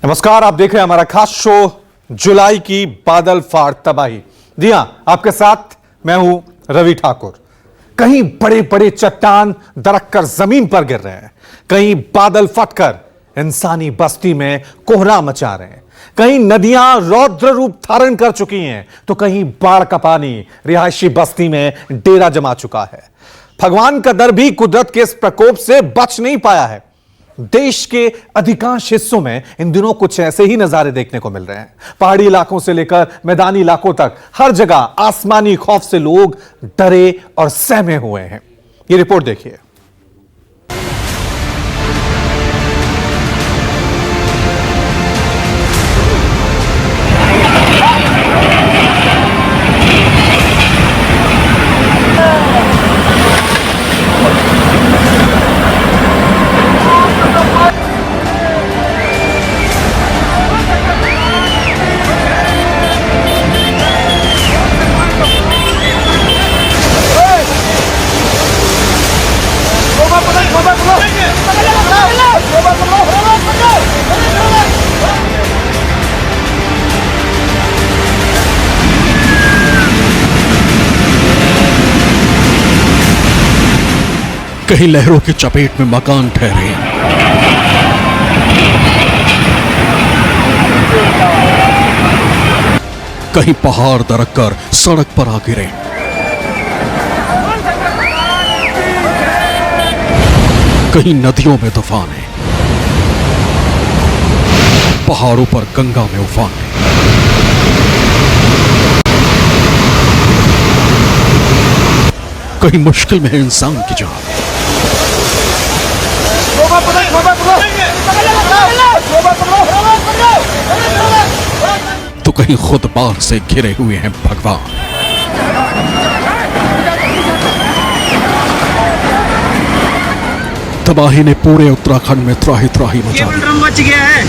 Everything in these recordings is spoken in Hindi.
नमस्कार, आप देख रहे हैं हमारा खास शो जुलाई की बादल फाड़ तबाही। जी हां, आपके साथ मैं हूं रवि ठाकुर। कहीं बड़े बड़े चट्टान दरक कर जमीन पर गिर रहे हैं, कहीं बादल फटकर इंसानी बस्ती में कोहरा मचा रहे हैं, कहीं नदियां रौद्र रूप धारण कर चुकी हैं, तो कहीं बाढ़ का पानी रिहायशी बस्ती में डेरा जमा चुका है। भगवान का दर भी कुदरत के इस प्रकोप से बच नहीं पाया है। देश के अधिकांश हिस्सों में इन दिनों कुछ ऐसे ही नजारे देखने को मिल रहे हैं। पहाड़ी इलाकों से लेकर मैदानी इलाकों तक हर जगह आसमानी खौफ से लोग डरे और सहमे हुए हैं। ये रिपोर्ट देखिए। कहीं लहरों की चपेट में मकान ठहरे, कहीं पहाड़ दरक कर सड़क पर आ गिरे, कहीं नदियों में तूफान है, पहाड़ों पर गंगा में उफान है। कहीं मुश्किल में है इंसान की जान, तो कहीं खुद बाढ़ से घिरे हुए हैं भगवान। तबाही ने पूरे उत्तराखंड में त्राही त्राही मचा दी। ड्रम बच गया है।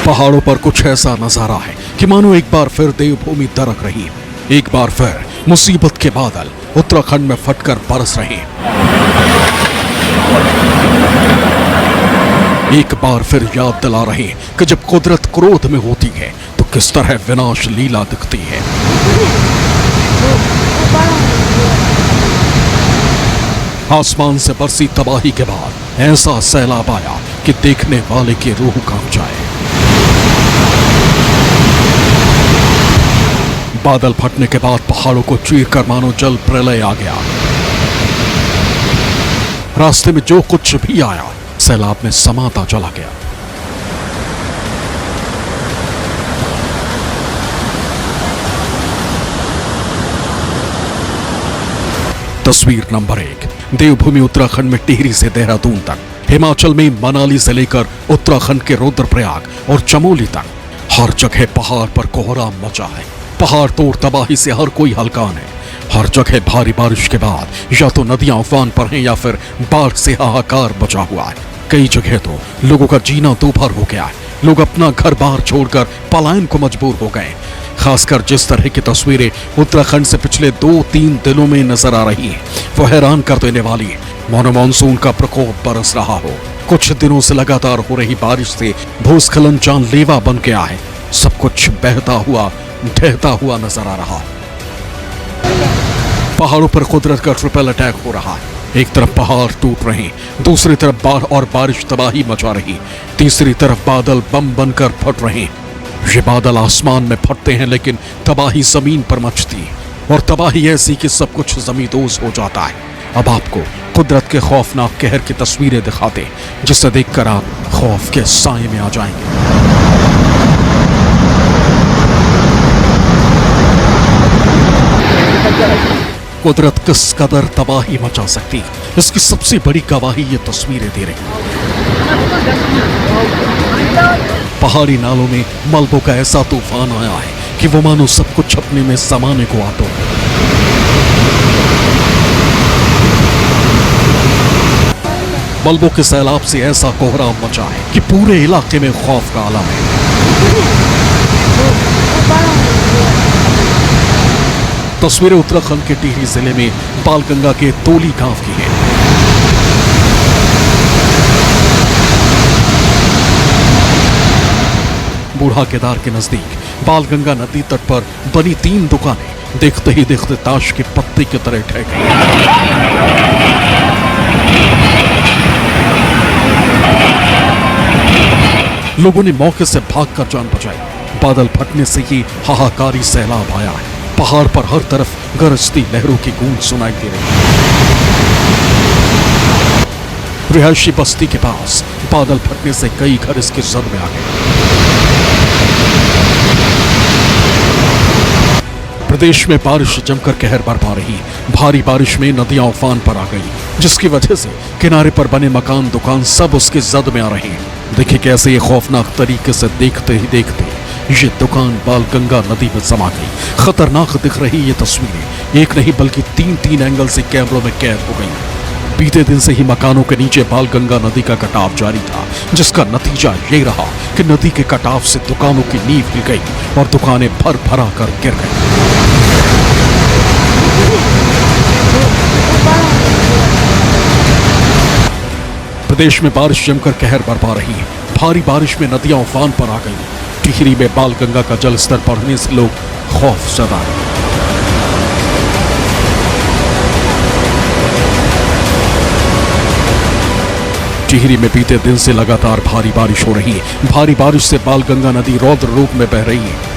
पहाड़ों पर कुछ ऐसा नजारा है कि मानो एक बार फिर देवभूमि दरक रही है। एक बार फिर मुसीबत के बादल उत्तराखंड में फटकर बरस रहे हैं। एक बार फिर याद दिला रहे हैं कि जब कुदरत क्रोध में होती है तो किस तरह विनाश लीला दिखती है। आसमान से बरसी तबाही के बाद ऐसा सैलाब आया कि देखने वाले की रूह कांप जाए। बादल फटने के बाद पहाड़ों को चीरकर मानो जल प्रलय आ गया। रास्ते में जो कुछ भी आया सैलाब में समाता चला गया। तस्वीर नंबर 1, देवभूमि उत्तराखंड में टिहरी से देहरादून तक, हिमाचल में मनाली से लेकर उत्तराखंड के रुद्रप्रयाग और चमोली तक हर जगह पहाड़ पर कोहरा मचा है। पहाड़ तोड़ तबाही से हर कोई हलकान है। हर जगह भारी बारिश के बाद या तो नदियां उफान पर हैं या फिर बाढ़ से हाहाकार बचा हुआ है। कई जगह तो लोगों का जीना दोपहर हो गया है। लोग अपना घर बाहर छोड़कर पलायन को मजबूर हो गए। खासकर जिस तरह की तस्वीरें उत्तराखंड से पिछले 2-3 दिनों में नजर आ रही हैं, वो हैरान कर देने वाली है। मानो मानसून का प्रकोप बरस रहा हो। कुछ दिनों से लगातार हो रही बारिश से भूस्खलन जानलेवा बन गया है। सब कुछ बहता हुआ ढहता हुआ नजर आ रहा है। पहाड़ों पर कुदरत का ट्रिपल अटैक हो रहा है। एक तरफ पहाड़ टूट रहे हैं, दूसरी तरफ बाढ़ और बारिश तबाही मचा रही, तीसरी तरफ बादल बम बनकर फट रहे हैं। ये बादल आसमान में फटते हैं लेकिन तबाही जमीन पर मचती है, और तबाही ऐसी कि सब कुछ जमींदोज हो जाता है। अब आपको कुदरत के खौफनाक कहर की तस्वीरें दिखाते हैं, जिसे देखकर आप खौफ के साए में आ जाएंगे। कुदरत किस कदर तबाही मचा सकती है, इसकी सबसे बड़ी गवाही ये तस्वीरें दे रही। पहाड़ी नालों में मलबों का ऐसा तूफान आया है कि वो मानो सब कुछ अपने में समाने को आता है। मलबों के सैलाब से ऐसा कोहराम मचा है कि पूरे इलाके में खौफ का आलम है। तस्वीरें उत्तराखंड के टिहरी जिले में बालगंगा के तोली गांव की हैं। बूढ़ा केदार के नजदीक बालगंगा नदी तट पर बनी 3 दुकानें देखते ही देखते ताश के पत्ते की तरह ढह गई। लोगों ने मौके से भागकर जान बचाई। बादल फटने से ही हाहाकारी सैलाब आया है। पहाड़ पर हर तरफ गरजती लहरों की गूंज सुनाई दे रही है। रिहायशी बस्ती के पास बादल फटने से कई घर इसके जद में आ गए। प्रदेश में बारिश जमकर कहर बरपा रही। भारी बारिश में नदियां उफान पर आ गई, जिसकी वजह से किनारे पर बने मकान, दुकान सब उसके जद में आ रहे हैं। देखिए कैसे ये खौफनाक तरीके से देखते ही देखते ये दुकान बालगंगा नदी में समा गई। खतरनाक दिख रही ये तस्वीरें एक नहीं बल्कि 3 एंगल से कैमरों में कैद हो गई। बीते दिन से ही मकानों के नीचे बालगंगा नदी का कटाव जारी था, जिसका नतीजा ये रहा कि नदी के कटाव से दुकानों की नींव हिल गई और दुकानें भर भरा कर गिर गई। प्रदेश में बारिश जमकर कहर बरपा रही है। भारी बारिश में नदियां उफान पर आ गई। टिहरी में बालगंगा का जलस्तर बढ़ने से लोग खौफजदा हैं। टिहरी में बीते दिन से लगातार भारी बारिश हो रही है। भारी बारिश से बालगंगा नदी रौद्र रूप में बह रही है।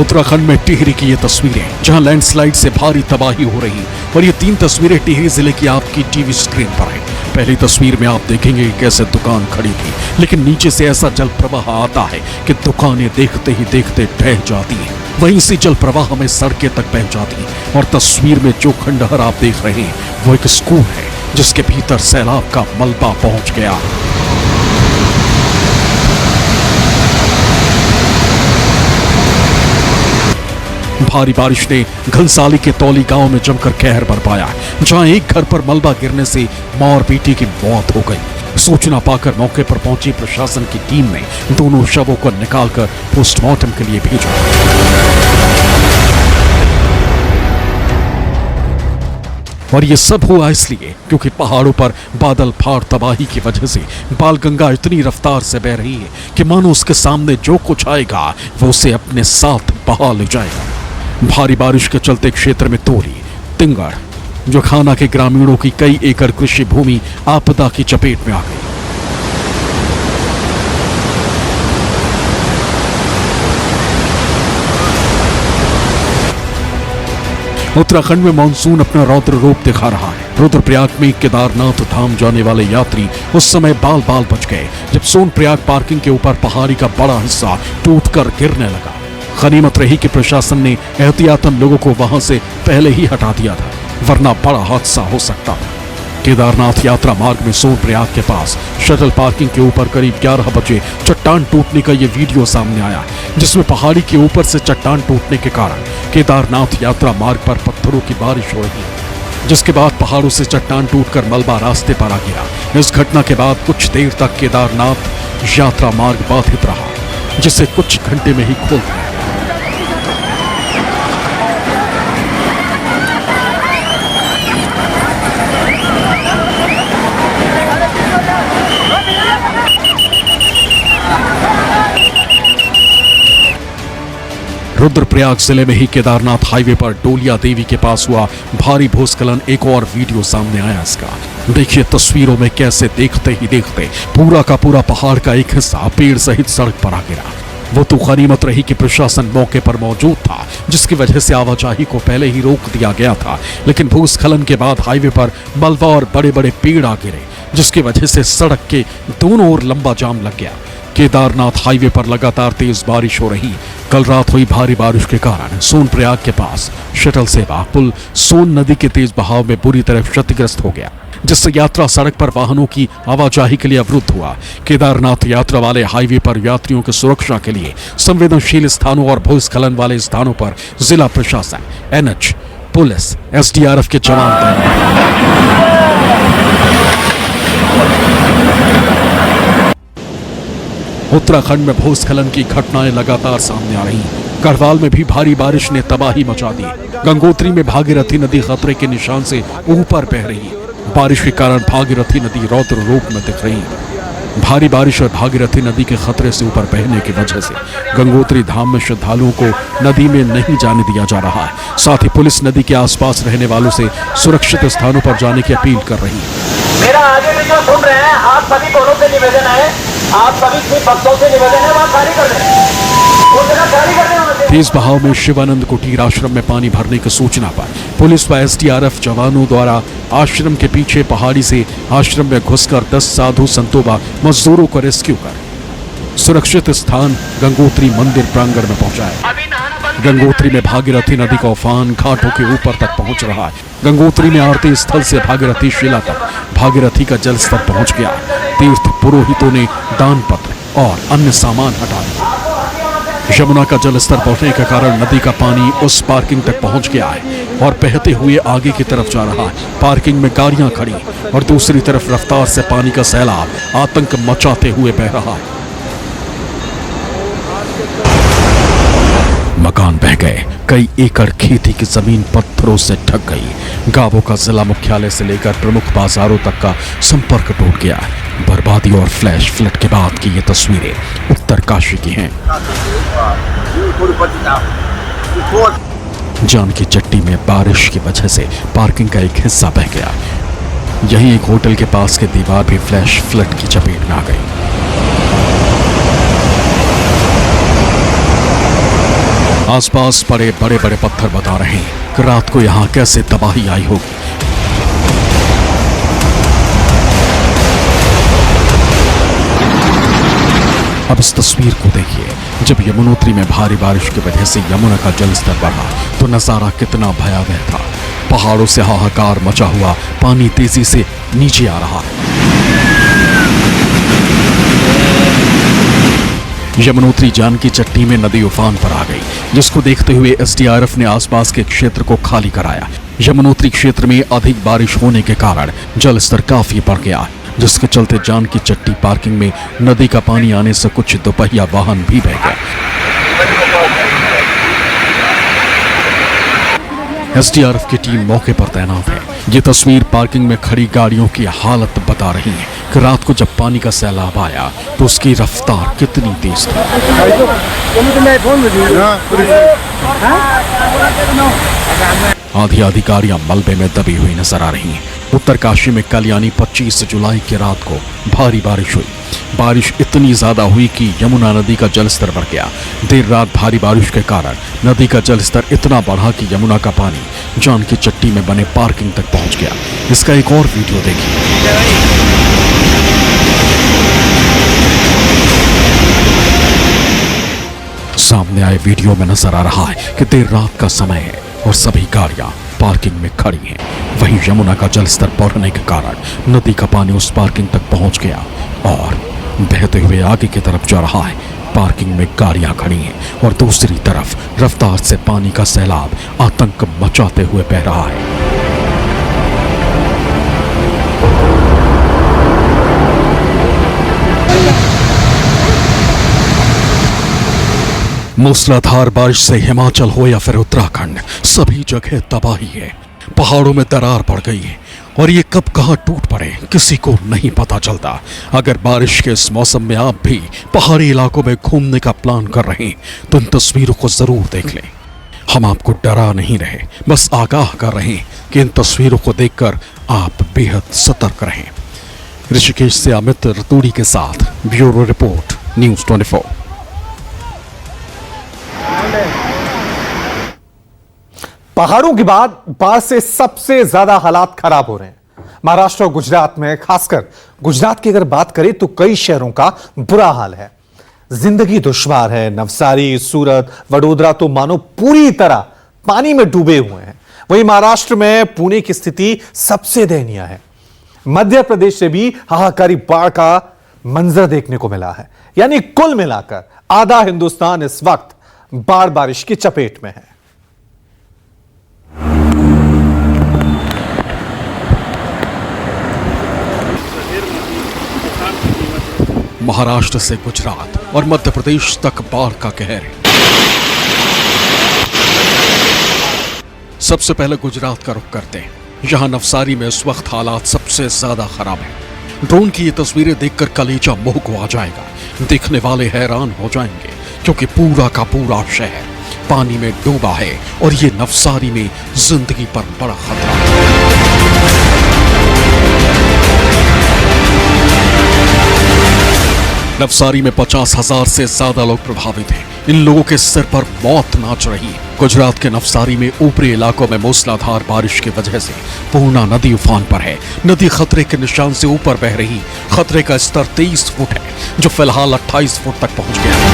उत्तराखंड में टिहरी की ये तस्वीरें, जहां लैंडस्लाइड से भारी तबाही हो रही, और ये 3 तस्वीरें टिहरी जिले की आपकी टीवी स्क्रीन पर है। पहली तस्वीर में आप देखेंगे कि कैसे दुकान खड़ी थी, लेकिन नीचे से ऐसा जल प्रवाह आता है कि दुकानें देखते ही देखते ढह जाती हैं। वहीं से जल प्रवाह में सड़कें तक बह जाती हैं। और तस्वीर में जो खंडहर आप देख रहे हैं वो एक स्कूल है, जिसके भीतर सैलाब का मलबा पहुंच गया। भारी बारिश ने घनसाली के तौली गांव में जमकर कहर बरपाया, जहां एक घर पर मलबा गिरने से मां और बेटी की मौत हो गई। सूचना पाकर मौके पर पहुंची प्रशासन की टीम ने दोनों शवों को निकालकर पोस्टमार्टम के लिए भेजा। और ये सब हुआ इसलिए क्योंकि पहाड़ों पर बादल फाड़ तबाही की वजह से बालगंगा इतनी रफ्तार से बह रही है कि मानो उसके सामने जो कुछ आएगा वो उसे अपने साथ बहा ले जाएगा। भारी बारिश के चलते क्षेत्र में तोरी, तिंगड़, जो खाना के ग्रामीणों की कई एकड़ कृषि भूमि आपदा की चपेट में आ गई। उत्तराखंड में मानसून अपना रौद्र रूप दिखा रहा है। रुद्रप्रयाग में केदारनाथ धाम जाने वाले यात्री उस समय बाल बाल बच गए जब सोनप्रयाग पार्किंग के ऊपर पहाड़ी का बड़ा हिस्सा टूटकर गिरने लगा। गनीमत रही कि प्रशासन ने एहतियातन लोगों को वहां से पहले ही हटा दिया था, वरना बड़ा हादसा हो सकता था। केदारनाथ यात्रा मार्ग में सोनप्रयाग के पास शटल पार्किंग के ऊपर करीब 11 बजे चट्टान टूटने का ये वीडियो सामने आया, जिसमें पहाड़ी के ऊपर से चट्टान टूटने के कारण केदारनाथ यात्रा मार्ग पर पत्थरों की बारिश हो रही है, जिसके बाद पहाड़ों से चट्टान टूटकर मलबा रास्ते पर आ गिरा। इस घटना के बाद कुछ देर तक केदारनाथ यात्रा मार्ग बाधित रहा, जिसे कुछ घंटे में ही खोल दिया। रुद्रप्रयाग जिले में ही केदारनाथ हाईवे पर डोलिया देवी के पास हुआ भारी भूस्खलन एक और वीडियो सामने आया इसका। देखिए तस्वीरों में कैसे देखते ही देखते पूरा का पूरा पहाड़ का एक हिस्सा पेड़ सहित सड़क पर आ गिरा। वो तो गनीमत रही कि प्रशासन मौके पर मौजूद था, जिसकी वजह से आवाजाही को पहले ही रोक दिया गया था, लेकिन भूस्खलन के बाद हाईवे पर मलबा और बड़े बड़े पेड़ आ गिरे, जिसकी वजह से सड़क के दोनों ओर लंबा जाम लग गया। केदारनाथ हाईवे पर लगातार तेज बारिश हो रही। कल रात हुई भारी बारिश के कारण सोनप्रयाग के पास शटल सेवा पुल सोन नदी के तेज बहाव में बुरी तरह क्षतिग्रस्त हो गया, जिससे यात्रा सड़क पर वाहनों की आवाजाही के लिए अवरुद्ध हुआ। केदारनाथ यात्रा वाले हाईवे पर यात्रियों की सुरक्षा के लिए संवेदनशील स्थानों और भूस्खलन वाले स्थानों पर जिला प्रशासन, NH, पुलिस, SDRF के जवान तैनात। उत्तराखंड में भूस्खलन की घटनाएं लगातार सामने आ रही। गढ़वाल में भी भारी बारिश ने तबाही मचा दी। गंगोत्री में भागीरथी नदी खतरे के निशान से ऊपर बह रही है। बारिश के कारण भागीरथी नदी रौद्र रूप में दिख रही है। भारी बारिश और भागीरथी नदी के खतरे से ऊपर बहने की वजह से गंगोत्री धाम में श्रद्धालुओं को नदी में नहीं जाने दिया जा रहा है। साथ ही पुलिस नदी के आसपास रहने वालों से सुरक्षित स्थानों पर जाने की अपील कर रही है। मेरा आगे भी जो सुन रहे हैं, आप सभी कोनों से निवेदन है, आप सभी भक्तों से निवेदन है, वहाँ खाली कर दें, वो जगह खाली कर दें। तेज बहाव में शिवानंद कुटीर आश्रम में पानी भरने की सूचना पर पुलिस व एसडीआरएफ जवानों द्वारा आश्रम के पीछे पहाड़ी से आश्रम में घुसकर 10 साधु संतों व मजदूरों को रेस्क्यू कर सुरक्षित स्थान गंगोत्री मंदिर प्रांगण में पहुंचाया। गंगोत्री में भागीरथी नदी का उफान घाटों के ऊपर तक पहुंच रहा है। गंगोत्री में आरती स्थल से भागीरथी शिला तक भागीरथी का जल स्तर पहुंच गया। तीर्थ पुरोहितों ने दान पत्र और अन्य सामान हटा दिया। यमुना का जल स्तर बढ़ने के कारण नदी का पानी उस पार्किंग तक पहुंच गया है और बहते हुए आगे की तरफ जा रहा है। पार्किंग में गाड़ियां खड़ी और दूसरी तरफ रफ्तार से पानी का सैलाब आतंक मचाते हुए बह रहा है। मकान बह गए, कई एकड़ खेती की जमीन पत्थरों से ढक गई। गांवों का जिला मुख्यालय से लेकर प्रमुख बाजारों तक का संपर्क टूट गया। बर्बादी और फ्लैश फ्लड के बाद की ये तस्वीरें उत्तरकाशी की हैं। जानकी चट्टी में बारिश की वजह से पार्किंग का एक हिस्सा बह गया। यहीं एक होटल के पास की दीवार भी फ्लैश फ्लड की चपेट में आ गई। आसपास पड़े बड़े बड़े पत्थर बता रहे हैं कि रात को यहां कैसे तबाही आई होगी। अब इस तस्वीर को देखिए। जब यमुनोत्री में भारी बारिश की वजह से यमुना का जल स्तर बढ़ा तो नजारा कितना भयावह था। पहाड़ों से हाहाकार मचा हुआ पानी तेजी से नीचे आ रहा है। यमुनोत्री जानकी चट्टी में नदी उफान पर आ गई, जिसको देखते हुए एसडीआरएफ ने आसपास के क्षेत्र को खाली कराया। यमुनोत्री क्षेत्र में अधिक बारिश होने के कारण जल स्तर काफी बढ़ गया, जिसके चलते जानकी चट्टी पार्किंग में नदी का पानी आने से कुछ दोपहिया वाहन भी बह गए। एसडीआरएफ की टीम मौके पर तैनात है। ये तस्वीर पार्किंग में खड़ी गाड़ियों की हालत बता रही है कि रात को जब पानी का सैलाब आया तो उसकी रफ्तार कितनी तेज थी। आधी आधी गाड़ियां मलबे में दबी हुई नजर आ रही हैं। उत्तरकाशी में कल यानी 25 जुलाई की रात को भारी बारिश हुई। बारिश इतनी ज्यादा हुई कि यमुना नदी का जलस्तर बढ़ गया। देर रात भारी बारिश के कारण नदी का जलस्तर इतना बढ़ा कि यमुना का पानी जानकी चट्टी में बने पार्किंग तक पहुंच गया। इसका एक और वीडियो देखिए। सामने आए वीडियो में नजर आ रहा है कि देर रात का समय है और सभी गाड़ियां पार्किंग में खड़ी हैं। वहीं यमुना का जलस्तर बढ़ने के कारण नदी का पानी उस पार्किंग तक पहुंच गया और बहते हुए आगे की तरफ जा रहा है। पार्किंग में गाड़ियां खड़ी हैं और दूसरी तरफ रफ्तार से पानी का सैलाब आतंक मचाते हुए बह रहा है। मूसलाधार बारिश से हिमाचल हो या फिर उत्तराखंड, सभी जगह तबाही है। पहाड़ों में दरार पड़ गई है और ये कब कहां टूट पड़े किसी को नहीं पता चलता। अगर बारिश के इस मौसम में आप भी पहाड़ी इलाकों में घूमने का प्लान कर रहे हैं तो इन तस्वीरों को जरूर देख लें। हम आपको डरा नहीं रहे, बस आगाह कर रहे हैं कि इन तस्वीरों को देखकर आप बेहद सतर्क रहें। ऋषिकेश से अमित रतूड़ी के साथ ब्यूरो रिपोर्ट, न्यूज़ 24। पहाड़ों के बाद बाढ़ से सबसे ज्यादा हालात खराब हो रहे हैं महाराष्ट्र और गुजरात में। खासकर गुजरात की अगर बात करें तो कई शहरों का बुरा हाल है। जिंदगी दुश्वार है। नवसारी, सूरत, वडोदरा तो मानो पूरी तरह पानी में डूबे हुए हैं। वहीं महाराष्ट्र में पुणे की स्थिति सबसे दयनीय है। मध्य प्रदेश से भी हाहाकारी बाढ़ का मंजर देखने को मिला है। यानी कुल मिलाकर आधा हिंदुस्तान इस वक्त बाढ़ बारिश की चपेट में है। महाराष्ट्र से गुजरात और मध्य प्रदेश तक बाढ़ का कहर है। सबसे पहले गुजरात का रुख करते हैं। यहाँ नवसारी में इस वक्त हालात सबसे ज्यादा खराब है। ड्रोन की ये तस्वीरें देखकर कलेजा मुंह को आ जाएगा। देखने वाले हैरान हो जाएंगे क्योंकि पूरा का पूरा शहर पानी में डूबा है और ये नवसारी में जिंदगी पर बड़ा खतरा है। नवसारी में 50,000 से ज्यादा लोग प्रभावित हैं। इन लोगों के सिर पर मौत नाच रही है। गुजरात के नवसारी में ऊपरी इलाकों में मूसलाधार बारिश की वजह से पूर्णा नदी उफान पर है। नदी खतरे के निशान से ऊपर बह रही। खतरे का स्तर 23 फुट है, जो फिलहाल 28 फुट तक पहुंच गया है।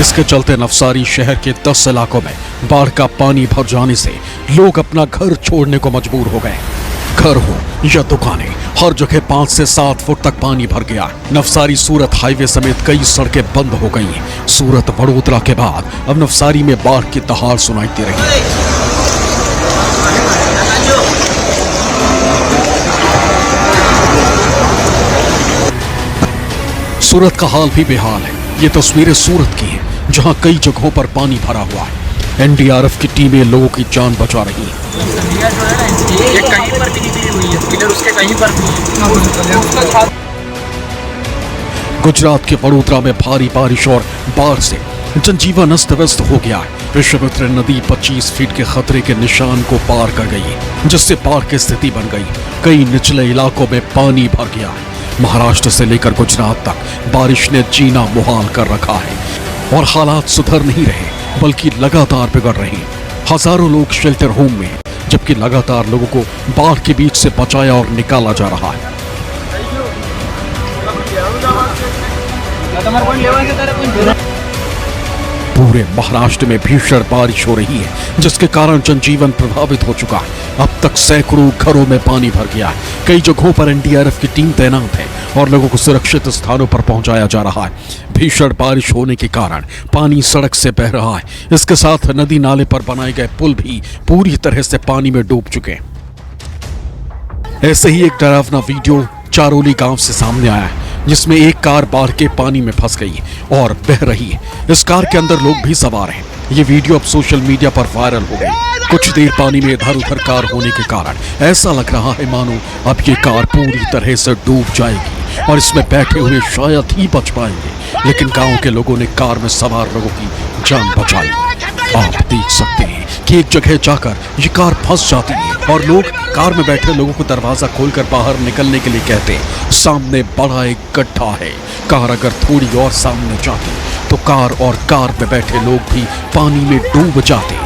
इसके चलते नवसारी शहर के 10 इलाकों में बाढ़ का पानी भर जाने से लोग अपना घर छोड़ने को मजबूर हो गए। घर हो या दुकानें, हर जगह 5 से 7 फुट तक पानी भर गया। नवसारी सूरत हाईवे समेत कई सड़कें बंद हो गई हैं। सूरत वडोदरा के बाद अब नवसारी में बाढ़ की दहाड़ सुनाई दे रही है। सूरत का हाल भी बेहाल है। ये तस्वीरें सूरत की हैं, जहां कई जगहों पर पानी भरा हुआ है। एनडीआरएफ की टीमें लोगों की जान बचा रही हैं। ये कहीं पर भी नहीं गिरी हुई है, इधर उसके कहीं पर भी। गुजरात के वडोदरा में भारी बारिश और बाढ़ से जनजीवन अस्त व्यस्त हो गया है। विश्वामित्र नदी 25 फीट के खतरे के निशान को पार कर गई है, जिससे बाढ़ की स्थिति बन गई। कई निचले इलाकों में पानी भर गया है। महाराष्ट्र से लेकर गुजरात तक बारिश ने जीना मुहाल कर रखा है और हालात सुधर नहीं रहे बल्कि लगातार बिगड़ रहे हैं। हजारों लोग शेल्टर होम में हैं, जबकि लगातार लोगों को बाढ़ के बीच से बचाया और निकाला जा रहा है। पूरे महाराष्ट्र में भीषण बारिश हो रही है, जिसके कारण जनजीवन प्रभावित हो चुका है। अब तक सैकड़ों घरों में पानी भर गया है। कई जगहों पर एनडीआरएफ की टीम तैनात है और लोगों को सुरक्षित स्थानों पर पहुंचाया जा रहा है। भीषण बारिश होने के कारण पानी सड़क से बह रहा है। इसके साथ नदी नाले पर बनाए गए पुल भी पूरी तरह से पानी में डूब चुके हैं। ऐसे ही एक डरावना वीडियो चारोली गांव से सामने आया है, जिसमें एक कार बाढ़ के पानी में फंस गई और बह रही है। इस कार के अंदर लोग भी सवार हैं। ये वीडियो अब सोशल मीडिया पर वायरल हो गई। कुछ देर पानी में इधर उधर कार होने के कारण ऐसा लग रहा है मानो अब ये कार पूरी तरह से डूब जाएगी और इसमें बैठे हुए शायद ही बच पाएंगे। लेकिन गांव के लोगों ने कार में सवार लोगों की जान बचाई। आप देख सकते हैं कि एक जगह जाकर ये कार फंस जाती है और लोग कार में बैठे लोगों को दरवाजा खोलकर बाहर निकलने के लिए कहते हैं। सामने बड़ा एक गड्ढा है। कार अगर थोड़ी और सामने जाती तो कार और कार में बैठे लोग भी पानी में डूब जाते।